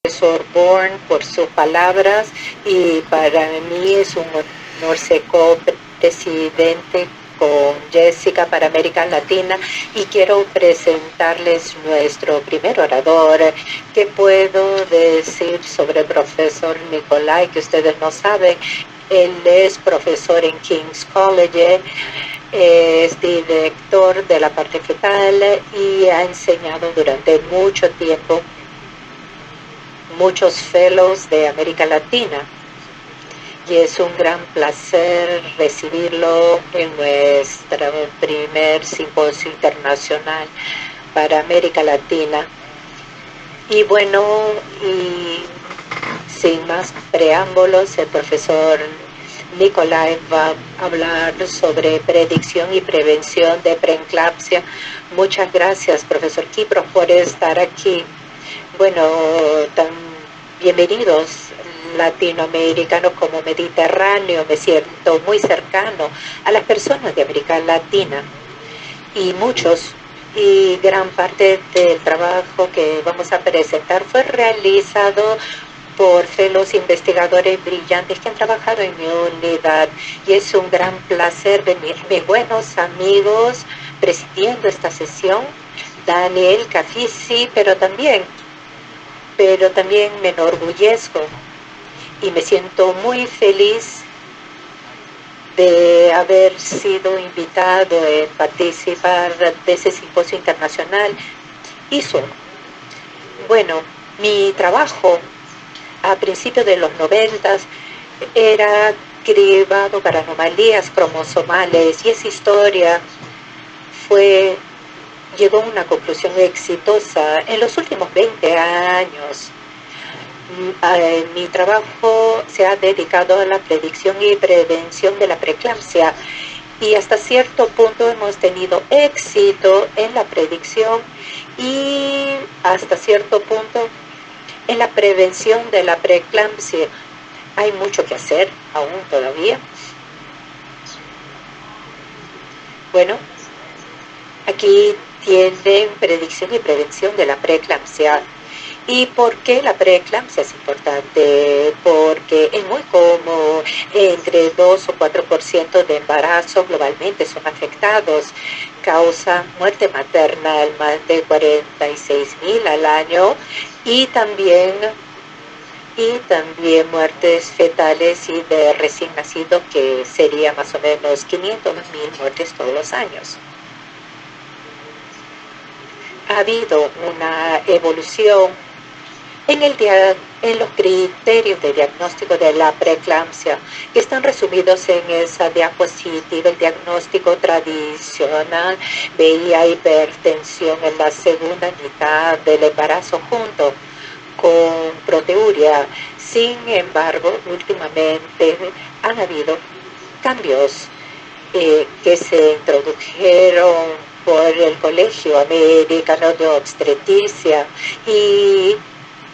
profesor Bourne por sus palabras y para mí es un honor ser co-presidente con Jessica para América Latina y quiero presentarles nuestro primer orador. ¿Qué puedo decir sobre el profesor Nicolai que ustedes no saben? Él es profesor en King's College, es director de la parte fetal y ha enseñado durante mucho tiempo muchos fellows de América Latina. Y es un gran placer recibirlo en nuestro primer simposio internacional para América Latina. Y bueno, y sin más preámbulos, el profesor Nicolai va a hablar sobre predicción y prevención de preeclampsia. Muchas gracias, profesor Kipros, por estar aquí. Bueno, bienvenidos latinoamericanos como mediterráneo. Me siento muy cercano a las personas de América Latina y gran parte del trabajo que vamos a presentar fue realizado por fellows investigadores brillantes que han trabajado en mi unidad y es un gran placer venir. Mis buenos amigos presidiendo esta sesión, Daniel Cafisi, pero también me enorgullezco y me siento muy feliz de haber sido invitado a participar de ese simposio internacional. Bueno, mi trabajo a principios de los 90 era cribado para anomalías cromosomales y esa historia llegó a una conclusión exitosa. En los últimos 20 años, mi trabajo se ha dedicado a la predicción y prevención de la preeclampsia y hasta cierto punto hemos tenido éxito en la predicción y hasta cierto punto en la prevención de la preeclampsia. Hay mucho que hacer aún todavía. Bueno, aquí tienen predicción y prevención de la preeclampsia. ¿Y por qué la preeclampsia es importante? Porque es muy común, entre 2 o 4% de embarazos globalmente son afectados. Causa muerte maternal, más de 46,000 al año, y también muertes fetales y de recién nacido, que sería más o menos 500,000 muertes todos los años. Ha habido una evolución en los criterios de diagnóstico de la preeclampsia que están resumidos en esa diapositiva. El diagnóstico tradicional veía hipertensión en la segunda mitad del embarazo junto con proteinuria. Sin embargo, últimamente han habido cambios que se introdujeron por el Colegio Americano de Obstetricia y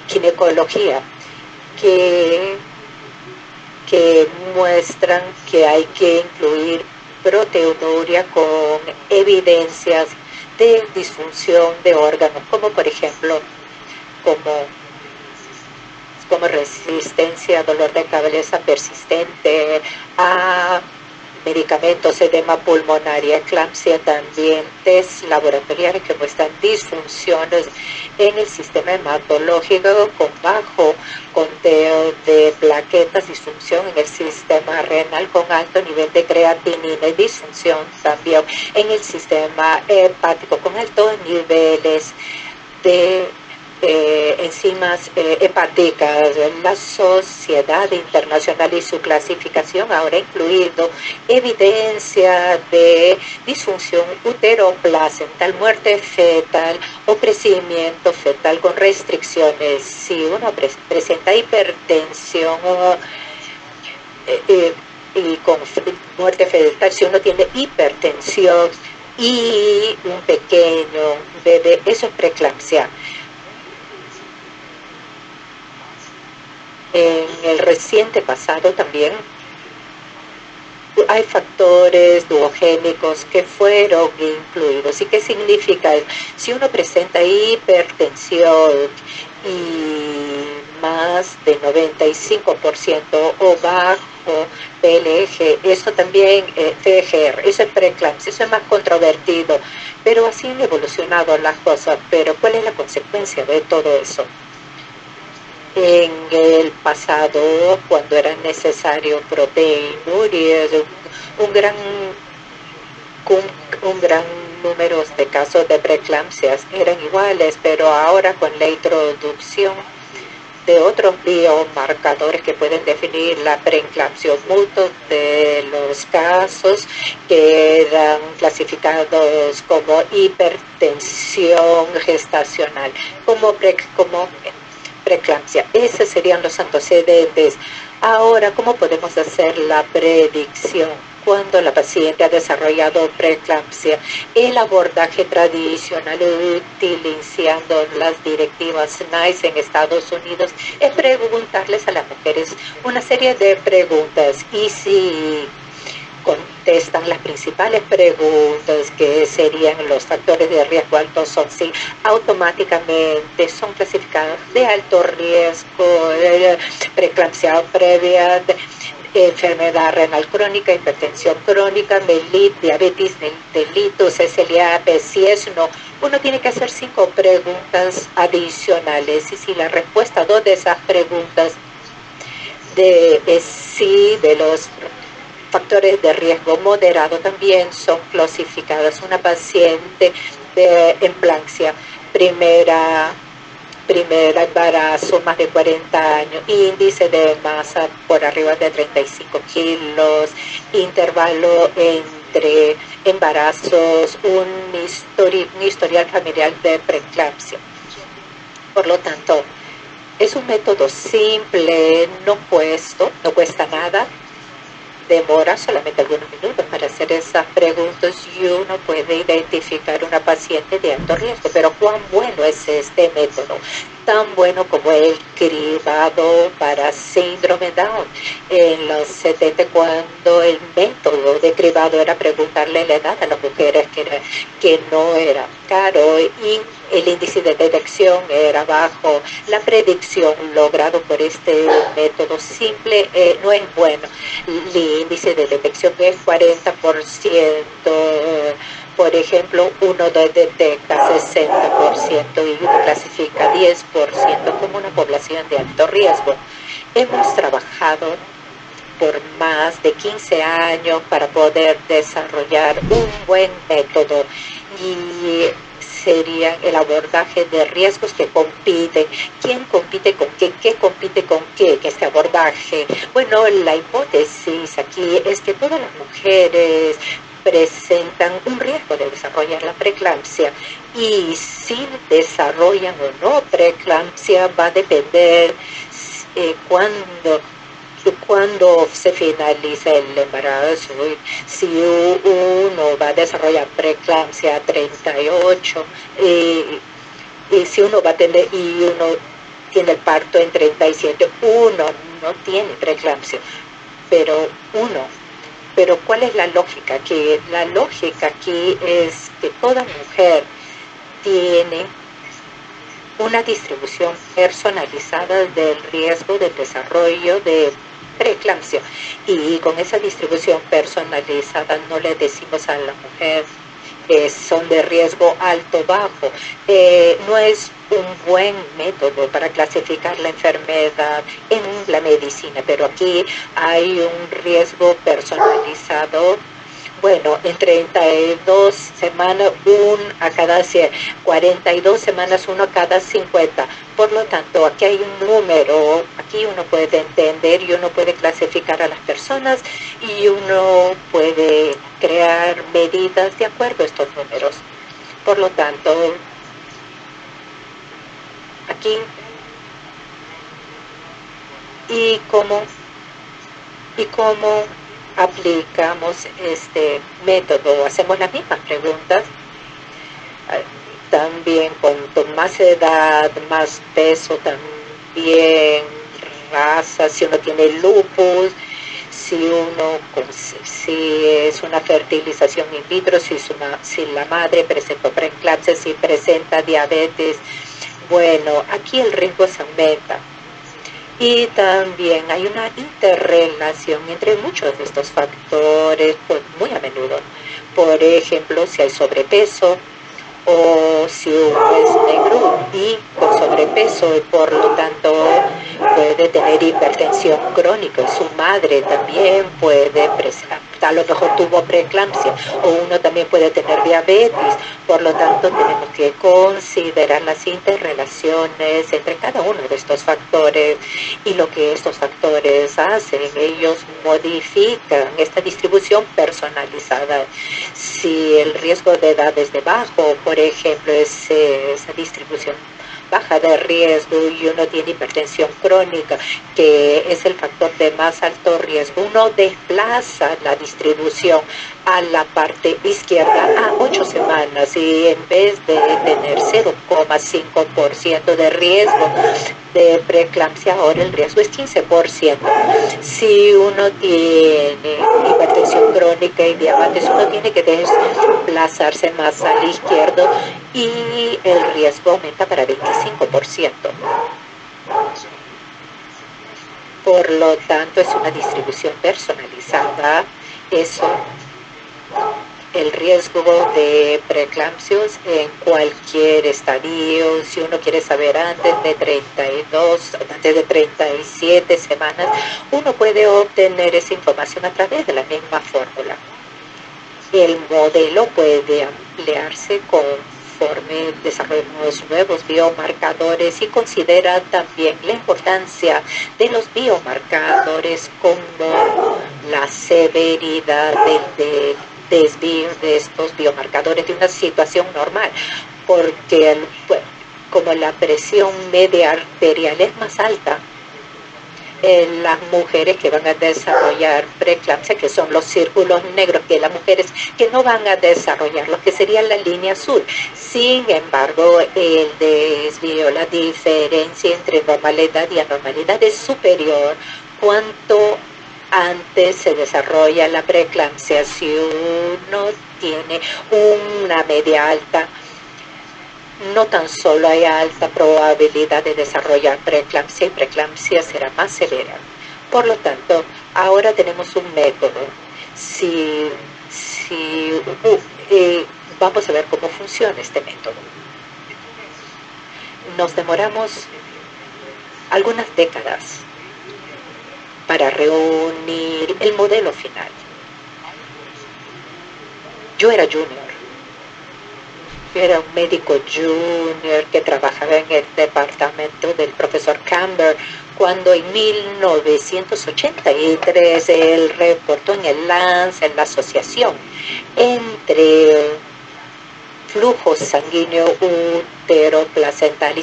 Ginecología que muestran que hay que incluir proteinuria con evidencias de disfunción de órganos, como por ejemplo como resistencia a dolor de cabeza persistente, a medicamentos, edema pulmonar y eclampsia. También test laboratoriales que muestran disfunciones en el sistema hematológico con bajo conteo de plaquetas, disfunción en el sistema renal con alto nivel de creatinina y disfunción también en el sistema hepático con altos niveles de enzimas hepáticas. La Sociedad Internacional y su clasificación ahora ha incluido evidencia de disfunción uteroplacental, muerte fetal o crecimiento fetal con restricciones. Si uno presenta hipertensión y con muerte fetal, si uno tiene hipertensión y un pequeño bebé, eso es preeclampsia. En el reciente pasado también hay factores duogénicos que fueron incluidos. ¿Y qué significa? Si uno presenta hipertensión y más de 95% o bajo PLG, eso también TGR, eso es preeclampsia, eso es más controvertido, pero así han evolucionado las cosas. Pero ¿cuál es la consecuencia de todo eso? En el pasado, cuando era necesario proteinuria, un gran número de casos de preeclampsias eran iguales, pero ahora con la introducción de otros biomarcadores que pueden definir la preeclampsia, muchos de los casos quedan clasificados como hipertensión gestacional, como preeclampsia. Esos serían los antecedentes. Ahora, ¿cómo podemos hacer la predicción cuando la paciente ha desarrollado preeclampsia? El abordaje tradicional utilizando las directivas NICE en Estados Unidos es preguntarles a las mujeres una serie de preguntas, y si contestan las principales preguntas, que serían los factores de riesgo altos, son sí, automáticamente son clasificados de alto riesgo, preeclampsia previa, enfermedad renal crónica, hipertensión crónica, diabetes mellitus, SLA, si no. Uno tiene que hacer 5 preguntas adicionales, y si la respuesta a 2 de esas preguntas es sí, de los factores de riesgo moderado también son clasificadas. Una paciente de emplancia, primera embarazo, más de 40 años, índice de masa por arriba de 35 kilos, intervalo entre embarazos, un historial familiar de preeclampsia. Por lo tanto, es un método simple, no cuesta nada, demora solamente algunos minutos para hacer esas preguntas, y uno puede identificar una paciente de alto riesgo. Pero ¿cuán bueno es este método? Tan bueno como el cribado para síndrome Down en los 70, cuando el método de cribado era preguntarle la edad a las mujeres, que no era caro y el índice de detección era bajo. La predicción logrado por este método simple no es bueno. El índice de detección es 40%. Por ejemplo, uno detecta 60% y uno clasifica 10% como una población de alto riesgo. Hemos trabajado por más de 15 años para poder desarrollar un buen método, y serían el abordaje de riesgos que compiten. ¿Quién compite con qué? ¿Qué compite con qué? Este abordaje. Bueno, la hipótesis aquí es que todas las mujeres presentan un riesgo de desarrollar la preeclampsia, y si desarrollan o no preeclampsia va a depender cuando se finaliza el embarazo. Si uno va a desarrollar preeclampsia a 38, y si uno va a tener, y uno tiene el parto en 37, uno no tiene preeclampsia, pero ¿cuál es la lógica aquí? La lógica aquí es que toda mujer tiene una distribución personalizada del riesgo de desarrollo de preeclampsia, y con esa distribución personalizada no le decimos a la mujer son de riesgo alto o bajo. No es un buen método para clasificar la enfermedad en la medicina, pero aquí hay un riesgo personalizado. Bueno, en 32 semanas, a cada 100, 42 semanas, uno a cada 50. Por lo tanto, aquí hay un número, aquí uno puede entender y uno puede clasificar a las personas, y uno puede crear medidas de acuerdo a estos números. Por lo tanto, aquí, ¿y cómo aplicamos este método? Hacemos las mismas preguntas. También cuanto más edad, más peso, también raza, si uno tiene lupus, si es una fertilización in vitro, si la madre presenta preeclampsia, si presenta diabetes. Bueno, aquí el riesgo se aumenta. Y también hay una interrelación entre muchos de estos factores, pues muy a menudo. Por ejemplo, si hay sobrepeso, o si uno es negro y con sobrepeso y por lo tanto puede tener hipertensión crónica. Su madre también puede, a lo mejor tuvo preeclampsia, o uno también puede tener diabetes. Por lo tanto, tenemos que considerar las interrelaciones entre cada uno de estos factores y lo que estos factores hacen. Ellos modifican esta distribución personalizada. Si el riesgo de edad es de bajo, por ejemplo, esa distribución baja de riesgo y uno tiene hipertensión crónica, que es el factor de más alto riesgo, uno desplaza la distribución a la parte izquierda a 8 semanas y en vez de tener 0,5% de riesgo de preeclampsia, ahora el riesgo es 15%. Si uno tiene hipertensión crónica y diabetes, uno tiene que desplazarse más al izquierdo y el riesgo aumenta para 25%. Por lo tanto, es una distribución personalizada. Eso, el riesgo de preeclampsios en cualquier estadio, si uno quiere saber antes de 37 semanas, uno puede obtener esa información a través de la misma fórmula. El modelo puede ampliarse conforme desarrollamos nuevos biomarcadores y considera también la importancia de los biomarcadores como la severidad del desvío de estos biomarcadores de una situación normal, porque como la presión media arterial es más alta, las mujeres que van a desarrollar preeclampsia, que son los círculos negros, que las mujeres que no van a desarrollar, lo que sería la línea azul. Sin embargo, el desvío, la diferencia entre normalidad y anormalidad es superior cuanto antes se desarrolla la preeclampsia. Si uno tiene una media alta, no tan solo hay alta probabilidad de desarrollar preeclampsia y preeclampsia será más severa. Por lo tanto, ahora tenemos un método. Vamos a ver cómo funciona este método. Nos demoramos algunas décadas para reunir el modelo final. Yo era junior. Era un médico junior que trabajaba en el departamento del profesor Camber cuando en 1983 él reportó en el Lance, en la asociación entre flujo sanguíneo uteroplacental y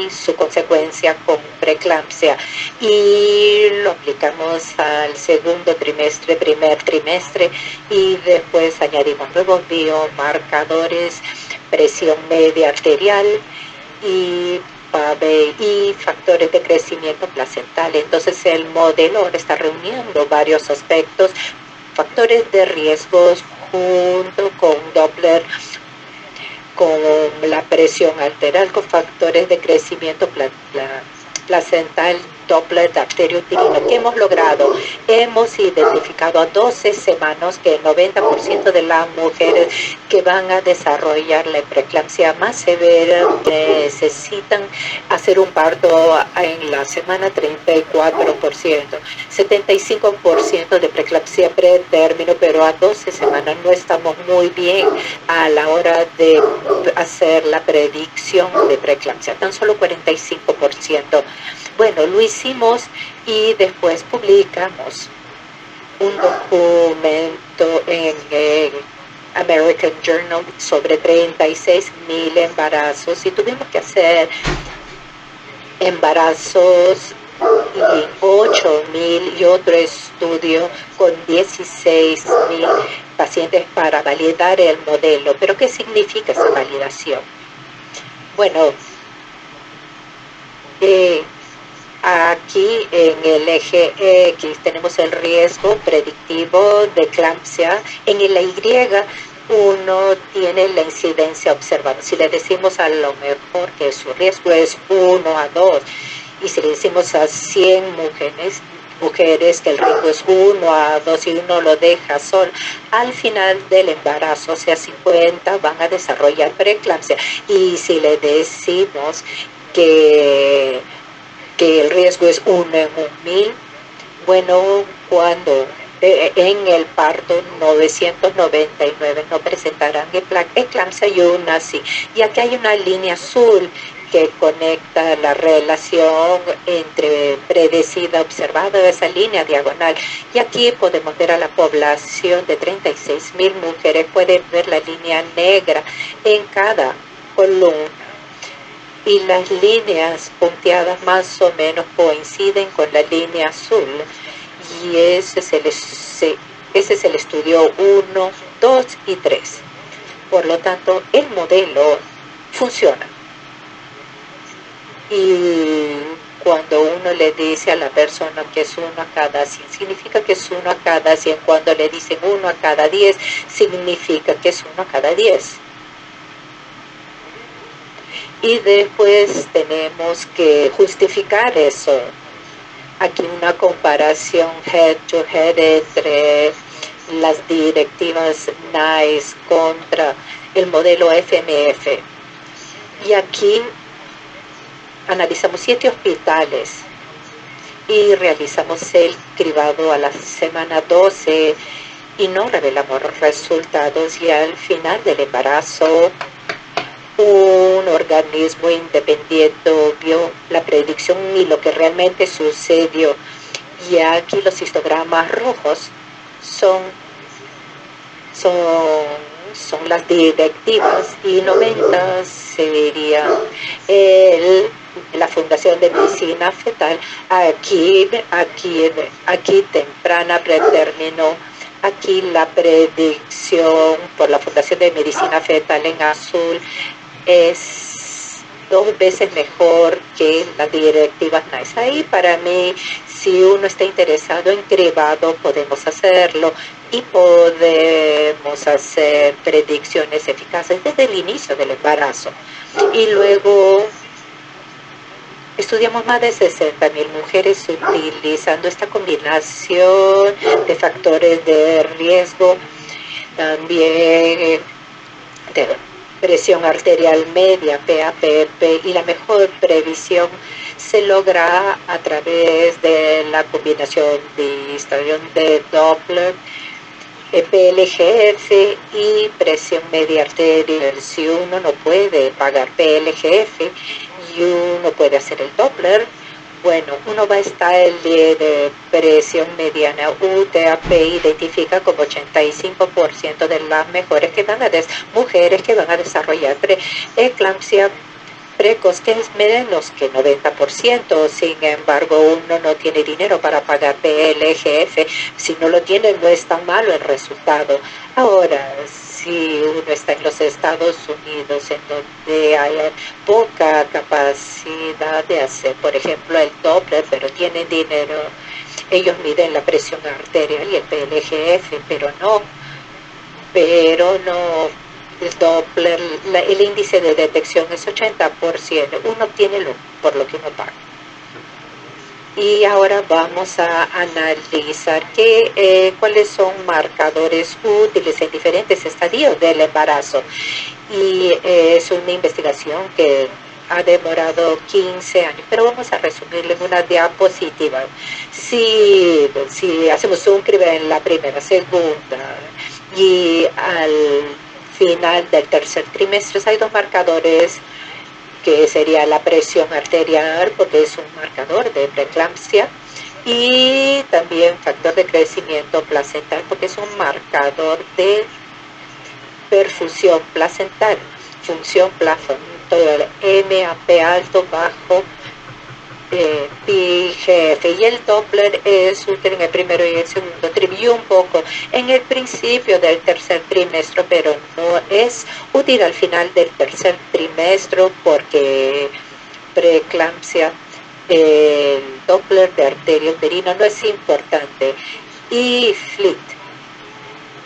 su consecuencia con preeclampsia, y lo aplicamos al segundo trimestre, primer trimestre, y después añadimos nuevos biomarcadores, presión media arterial y factores de crecimiento placental. Entonces el modelo ahora está reuniendo varios aspectos, factores de riesgos junto con Doppler, con la presión arterial, con factores de crecimiento placental, Doppler de arteriouterina. ¿Qué hemos logrado? Hemos identificado a 12 semanas que el 90% de las mujeres que van a desarrollar la preeclampsia más severa necesitan hacer un parto en la semana 34%, 75% de preeclampsia pretérmino, pero a 12 semanas no estamos muy bien a la hora de hacer la predicción de preeclampsia, tan solo 45%. Bueno, lo hicimos y después publicamos un documento en el American Journal sobre 36,000 embarazos, y tuvimos que hacer embarazos y 8,000 y otro estudio con 16,000 pacientes para validar el modelo. ¿Pero qué significa esa validación? Bueno, aquí en el eje X tenemos el riesgo predictivo de eclampsia. En la Y uno tiene la incidencia observada. Si le decimos a lo mejor que su riesgo es 1 a 2 Y si le decimos a 100 mujeres que el riesgo es 1 a 2 y uno lo deja solo, al final del embarazo, o sea, 50 van a desarrollar preeclampsia. Y si le decimos que el riesgo es 1 en 1000, bueno, cuando en el parto 999 no presentarán eclampsia y una sí. Y aquí hay una línea azul que conecta la relación entre predecida observada, esa línea diagonal. Y aquí podemos ver a la población de 36,000 mujeres. Pueden ver la línea negra en cada columna. Y las líneas punteadas más o menos coinciden con la línea azul. Y ese es el estudio 1, 2 y 3. Por lo tanto, el modelo funciona. Y cuando uno le dice a la persona que es 1 a cada 100, significa que es 1 a cada 100. Cuando le dicen 1 a cada 10, significa que es 1 a cada 10. Y después tenemos que justificar eso. Aquí una comparación head to head entre las directivas NICE contra el modelo FMF. Y aquí analizamos 7 hospitales y realizamos el cribado a la semana 12 y no revelamos resultados, y al final del embarazo un organismo independiente vio la predicción y lo que realmente sucedió. Y aquí los histogramas rojos son las directivas, y 90 sería la Fundación de Medicina Fetal. Aquí temprana predeterminó. Aquí la predicción por la Fundación de Medicina Fetal en azul es 2 veces mejor que las directivas NICE. Ahí para mí, si uno está interesado en cribado, podemos hacerlo y podemos hacer predicciones eficaces desde el inicio del embarazo. Y luego estudiamos más de 60,000 mujeres utilizando esta combinación de factores de riesgo, también de presión arterial media, PAPP, y la mejor previsión se logra a través de la combinación de estación de Doppler, PLGF y presión media arterial. Si uno no puede pagar PLGF y uno puede hacer el Doppler, bueno, uno va a estar de presión mediana. UTAP identifica como 85% de las mujeres que van a desarrollar preeclampsia precoz, que es menos que 90%. Sin embargo, uno no tiene dinero para pagar PLGF. Si no lo tiene, no es tan malo el resultado. Ahora, si uno está en los Estados Unidos, en donde hay poca capacidad de hacer, por ejemplo, el Doppler, pero tienen dinero, ellos miden la presión arterial y el PLGF, pero no el Doppler, el índice de detección es 80%. Uno obtiene por lo que uno paga. Y ahora vamos a analizar cuáles son marcadores útiles en diferentes estadios del embarazo. Y es una investigación que ha demorado 15 años, pero vamos a resumirlo en una diapositiva. Si hacemos un criba en la primera, segunda y al final del tercer trimestre, hay 2 marcadores, que sería la presión arterial, porque es un marcador de preeclampsia, y también factor de crecimiento placental, porque es un marcador de perfusión placental, función placental, MAP alto, bajo, PGF, y el Doppler es útil en el primero y el segundo trimestre y un poco en el principio del tercer trimestre, pero no es útil al final del tercer trimestre, porque preeclampsia, el Doppler de arteria uterina no es importante. Y FLIT,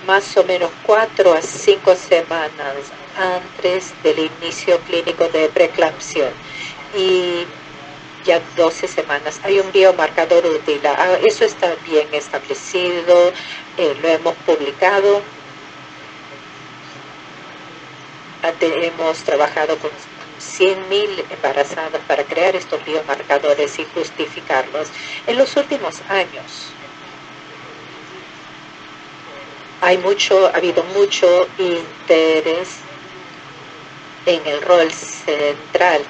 más o menos 4 a 5 semanas antes del inicio clínico de preeclampsia. Y ya 12 semanas. Hay un biomarcador útil. Eso está bien establecido, lo hemos publicado. Hemos trabajado con 100.000 embarazadas para crear estos biomarcadores y justificarlos. En los últimos años ha habido mucho interés en el rol central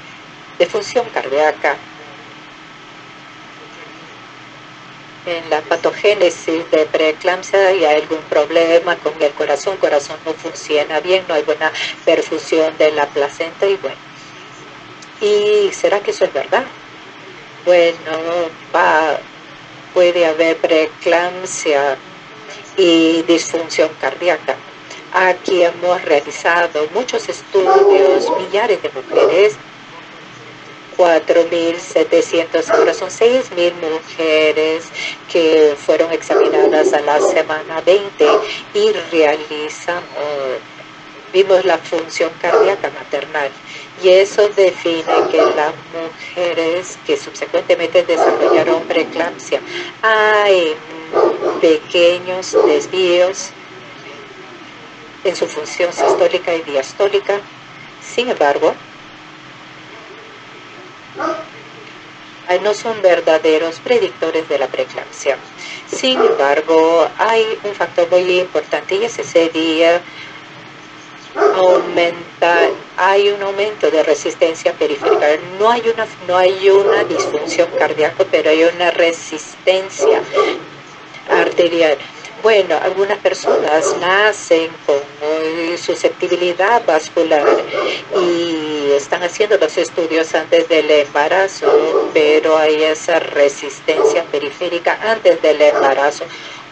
de función cardíaca en la patogénesis de preeclampsia. Y hay algún problema con el corazón no funciona bien, no hay buena perfusión de la placenta. Y bueno, ¿y será que eso es verdad? Bueno, puede haber preeclampsia y disfunción cardíaca. Aquí hemos realizado muchos estudios, millares de mujeres, 4.700, ahora son 6.000 mujeres que fueron examinadas a la semana 20 y vimos la función cardíaca maternal. Y eso define que las mujeres que subsecuentemente desarrollaron preeclampsia, hay pequeños desvíos en su función sistólica y diastólica. Sin embargo, no son verdaderos predictores de la preeclampsia. Sin embargo, hay un factor muy importante y ese sería hay un aumento de resistencia periférica. No hay una disfunción cardíaca, pero hay una resistencia arterial. Bueno, algunas personas nacen con susceptibilidad vascular y están haciendo los estudios antes del embarazo, pero hay esa resistencia periférica antes del embarazo.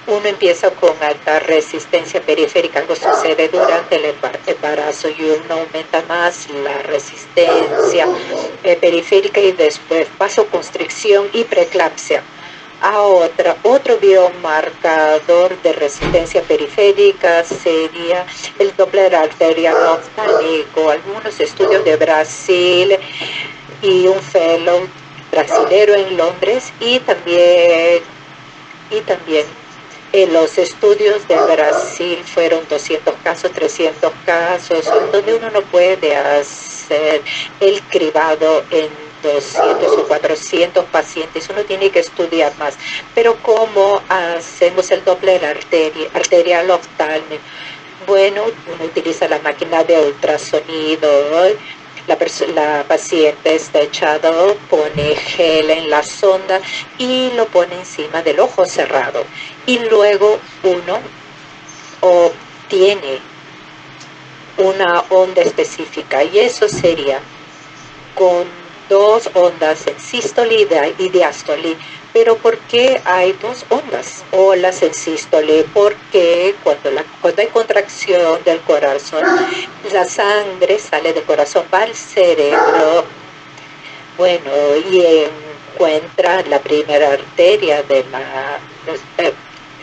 Uno empieza con alta resistencia periférica, algo sucede durante el embarazo y uno aumenta más la resistencia periférica y después vasoconstricción y preeclampsia. Otro biomarcador de resistencia periférica sería el Doppler arterial oftálmico. Algunos estudios de Brasil y un fellow brasilero en Londres y también en los estudios de Brasil fueron 200 casos, 300 casos, donde uno no puede hacer el cribado en 200 o 400 pacientes, uno tiene que estudiar más. Pero ¿cómo hacemos el Doppler arterial oftálmico? Bueno, uno utiliza la máquina de ultrasonido. La paciente está echado, pone gel en la sonda y lo pone encima del ojo cerrado. Y luego uno obtiene una onda específica y eso sería con 2 ondas en sístole y diástole. Pero ¿por qué hay 2 ondas? Olas en sístole, porque cuando hay contracción del corazón, la sangre sale del corazón, va al cerebro, bueno, y encuentra la primera arteria de la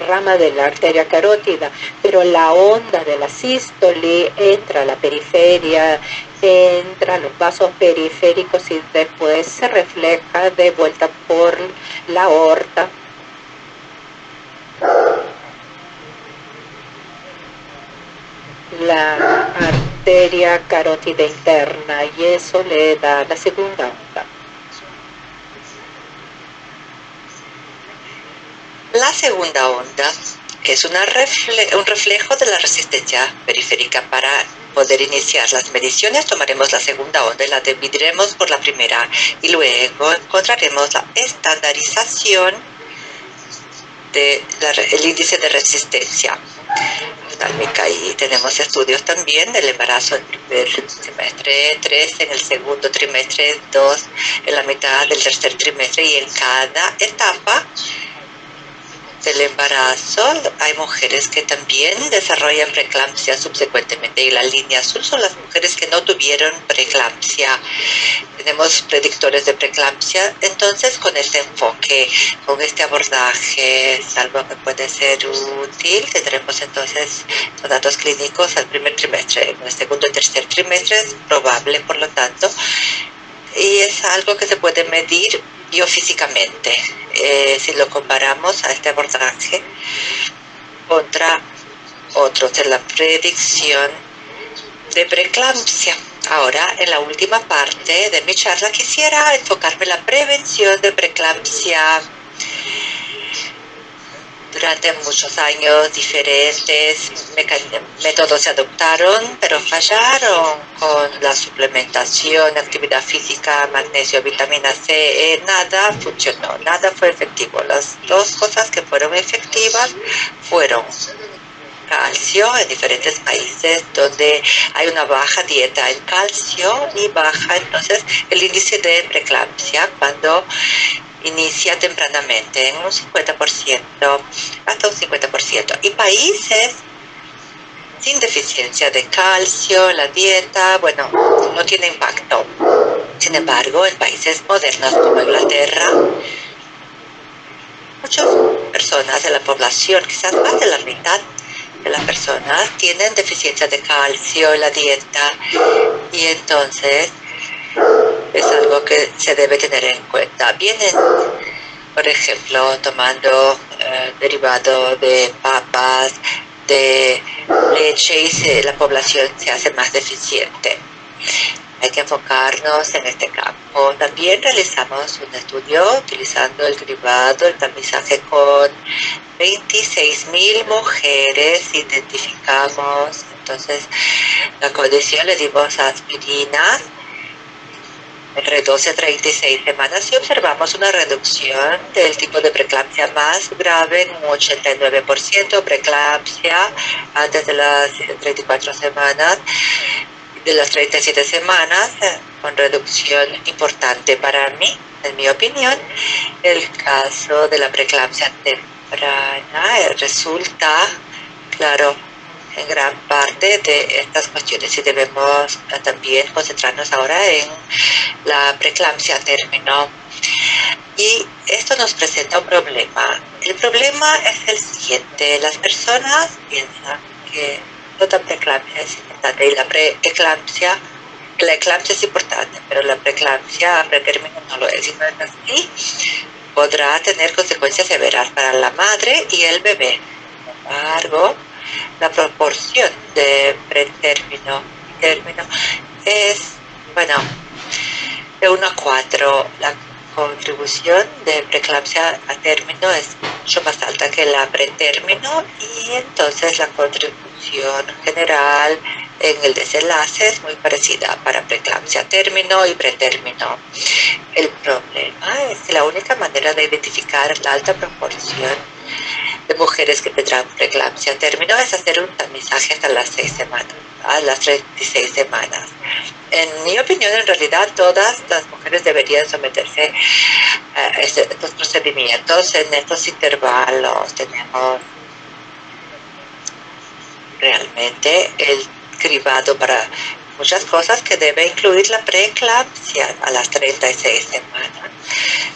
rama de la arteria carótida, pero la onda de la sístole entra a la periferia, entra a los vasos periféricos y después se refleja de vuelta por la aorta. La arteria carótida interna y eso le da la segunda onda. La segunda onda es un reflejo de la resistencia periférica. Para poder iniciar las mediciones tomaremos la segunda onda y la dividiremos por la primera y luego encontraremos la estandarización del índice de resistencia oftálmica. Y tenemos estudios también del embarazo en el primer trimestre, 3 en el segundo trimestre, 2 en la mitad del tercer trimestre y en cada etapa del embarazo hay mujeres que también desarrollan preeclampsia subsecuentemente y la línea azul son las mujeres que no tuvieron preeclampsia. Tenemos predictores de preeclampsia, entonces con este enfoque, con este abordaje, salvo que puede ser útil, tendremos entonces los datos clínicos al primer trimestre. En el segundo y tercer trimestre es probable, por lo tanto, y es algo que se puede medir biofísicamente. Si lo comparamos a este abordaje contra otros en la predicción de preeclampsia. Ahora, en la última parte de mi charla, quisiera enfocarme en la prevención de preeclampsia. Durante muchos años diferentes métodos se adoptaron, pero fallaron con la suplementación, actividad física, magnesio, vitamina C, nada funcionó, nada fue efectivo. Las dos cosas que fueron efectivas fueron calcio en diferentes países donde hay una baja dieta en calcio y baja entonces el índice de preeclampsia cuando inicia tempranamente en un 50% hasta un 50%, y países sin deficiencia de calcio, la dieta, bueno, no tiene impacto. Sin embargo, en países modernos como Inglaterra, muchas personas de la población, quizás más de la mitad de las personas, tienen deficiencia de calcio en la dieta, y entonces es algo que se debe tener en cuenta. Vienen, por ejemplo, tomando derivado de papas, de leche, y la población se hace más deficiente. Hay que enfocarnos en este campo. También realizamos un estudio utilizando el cribado, el tamizaje con 26,000 mujeres. Identificamos entonces la condición, le dimos aspirina entre 12 a 36 semanas y observamos una reducción del tipo de preeclampsia más grave en un 89%, preeclampsia antes de las 34 semanas, de las 37 semanas, con reducción importante para mí, en mi opinión. El caso de la preeclampsia temprana resulta, claro, en gran parte de estas cuestiones, y debemos también concentrarnos ahora en la preeclampsia a término. Y esto nos presenta un problema. El problema es el siguiente: las personas piensan que toda preeclampsia es importante, y la eclampsia es importante, pero la preeclampsia a pretérmino no lo es. Si no es así, podrá tener consecuencias severas para la madre y el bebé. Sin embargo, la proporción de pretérmino y término es, bueno, de 1 a 4. La contribución de preeclampsia a término es mucho más alta que la pretérmino, y entonces la contribución general en el desenlace es muy parecida para preeclampsia a término y pretérmino. El problema es que la única manera de identificar la alta proporción de mujeres que tendrán preeclampsia a término es hacer un tamizaje hasta las 6 semanas, a las 36 semanas. En mi opinión, en realidad, todas las mujeres deberían someterse a estos procedimientos en estos intervalos. Tenemos realmente el cribado para muchas cosas que debe incluir la preeclampsia a las 36 semanas.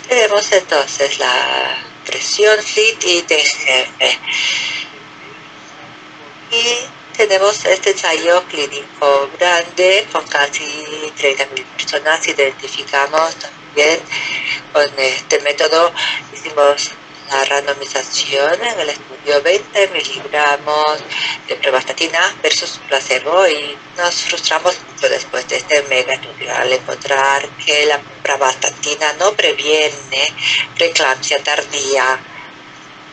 Tenemos entonces la presión FIT y TGF. Y tenemos este ensayo clínico grande con casi 30,000 personas. Identificamos también con este método, hicimos la randomización en el estudio 20 miligramos de pravastatina versus placebo, y nos frustramos mucho después de este mega estudio al encontrar que la pravastatina no previene preeclampsia tardía.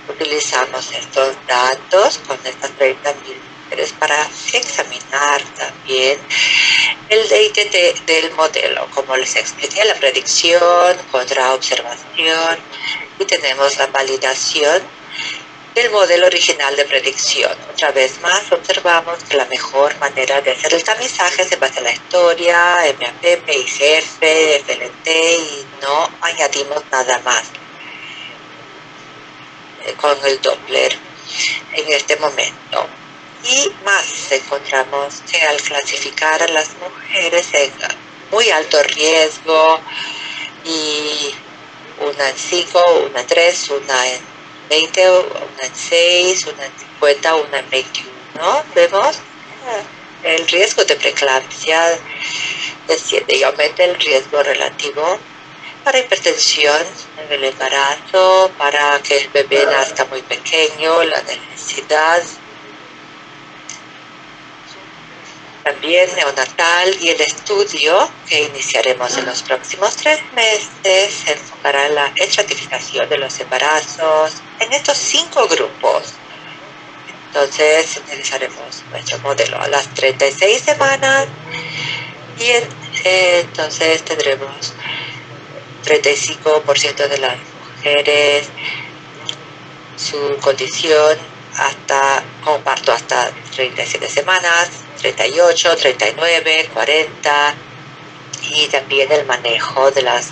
Utilizamos estos datos con estas 30,000 mujeres para examinar también el DITT del modelo, como les expliqué, la predicción contra observación, y tenemos la validación del modelo original de predicción. Otra vez más, observamos que la mejor manera de hacer el tamizaje se basa en la historia, MAP, PICF, FLT, y no añadimos nada más con el Doppler en este momento. Y más, encontramos que al clasificar a las mujeres en muy alto riesgo, y una en 5, una en 3, una en 20, una en 6, una en 50, una en 21, vemos el riesgo de preeclampsia desciende y aumenta el riesgo relativo para hipertensión en el embarazo, para que el bebé nazca muy pequeño, la necesidad también neonatal, y el estudio que iniciaremos en los próximos 3 meses se enfocará en la estratificación de los embarazos en estos 5 grupos. Entonces utilizaremos nuestro modelo a las 36 semanas y entonces tendremos 35% de las mujeres su condición con parto hasta 37 semanas, 38, 39, 40, y también el manejo de las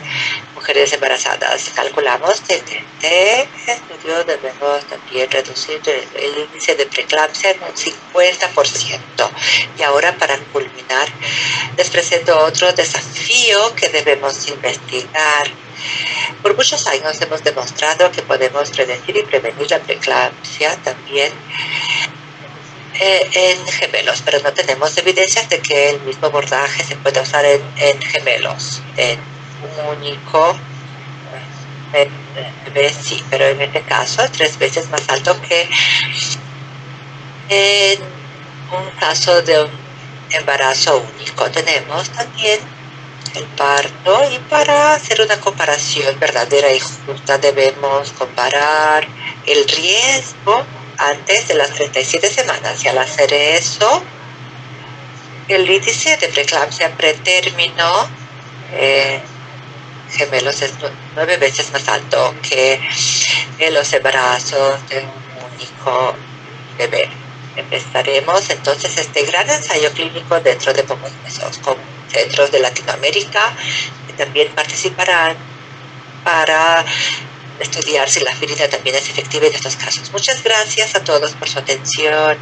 mujeres embarazadas. Calculamos que en este estudio debemos también reducir el índice de preeclampsia en un 50%. Y ahora, para culminar, les presento otro desafío que debemos investigar. Por muchos años hemos demostrado que podemos predecir y prevenir la preeclampsia también en gemelos, pero no tenemos evidencias de que el mismo abordaje se pueda usar en gemelos, en un único bebé sí, pero en este caso es 3 veces más alto que en un caso de un embarazo único. Tenemos también el parto, y para hacer una comparación verdadera y justa debemos comparar el riesgo antes de las 37 semanas, y al hacer eso el índice de preeclampsia pretérmino gemelos es 9 veces más alto que en los embarazos de un único bebé. Empezaremos entonces este gran ensayo clínico dentro de pocos meses con centros de Latinoamérica que también participarán para estudiar si la aspirina también es efectiva en estos casos. Muchas gracias a todos por su atención.